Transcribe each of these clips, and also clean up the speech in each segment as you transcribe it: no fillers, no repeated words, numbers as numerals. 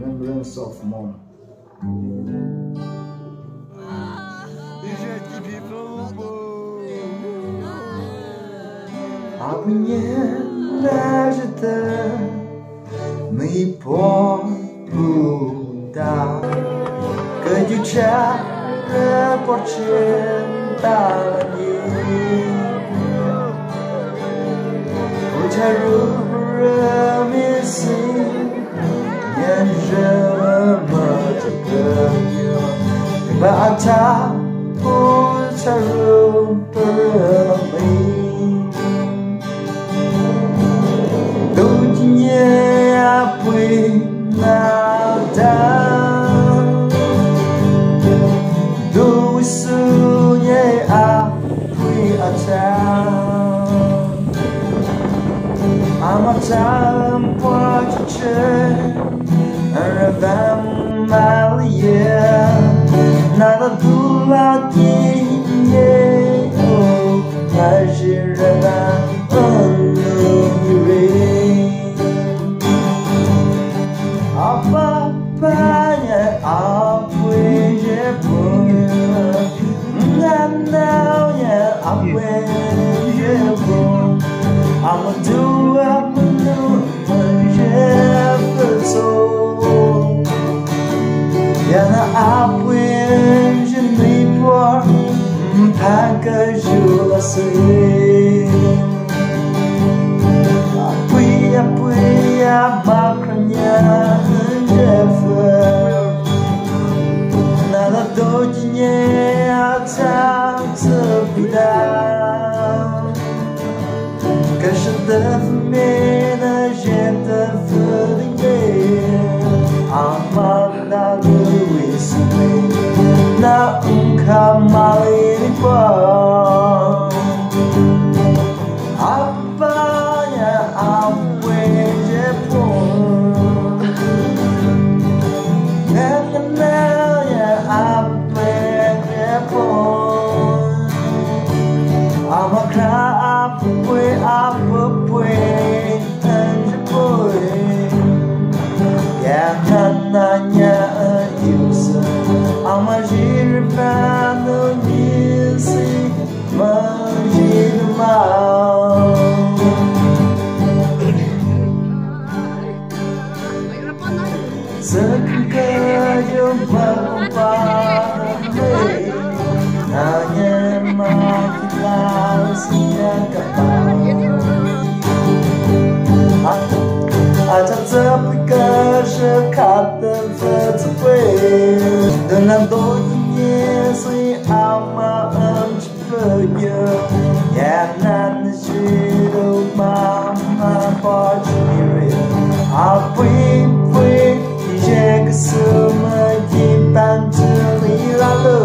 remembrance of mom. Обнежда мы помним, que diucciare porcentagli Utarumisi Yanjamatakanyo Ba'ata Utaruparami Dunya apwi nada Sunye apwi atam Amatam poche Aravam malia Nada dula diye Najirana onuri Apa panya apwi jepun Now yeah, I'm with I'ma do up a new so yeah, now I'm with you need more package you see Apui makranya Jeffer Nada dojinya tak sepidang Kashii mina gente ferdinge Amanda Louis Na unkamali pa Apanya amwe jepun Engananya amwe jepun I'ma cry up and boy Yeah, nanya adiusa I'ma girvando nisi Manjir mal Sekejo berpahami Hanya makilah siang kapal Acha zapika shakata vatwe Dengan doinya si ama amchpaya Yanan shiru mama pachiri Apui Dijek suma jipantuli lalu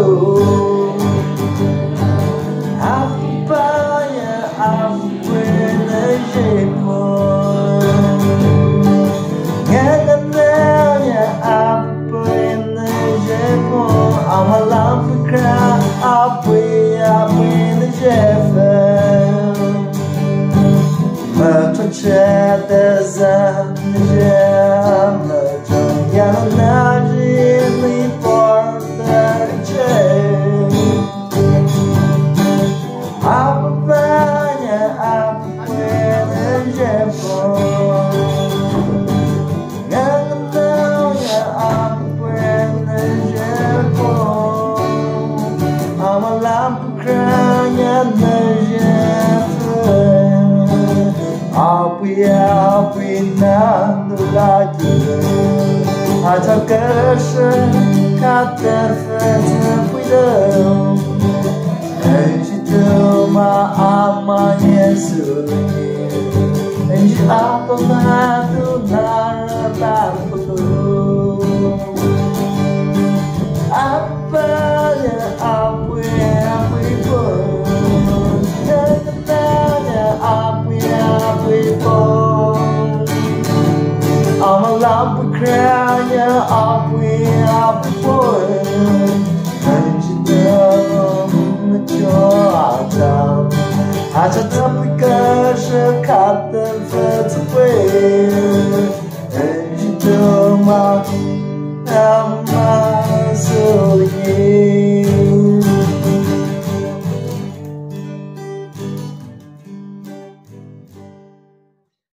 Apanya apwena jepun Ngananya apwena jepun Amalam pikra apwena jepun Matocheta zanjama Yang najili porta cek Apa banyak apa yang jepun Yang kenalnya apa yang jepun Ama lampu keranya jepun Api nandu lagi Acha Kashii khatafa puidão Anjito ma amanhã suri Anji apamado narabapu Apanya api pun Nananya api pun Amalam berkeranya api pun Anjito mencoba Acha tapi Kashii khatafa Anjito ma Sama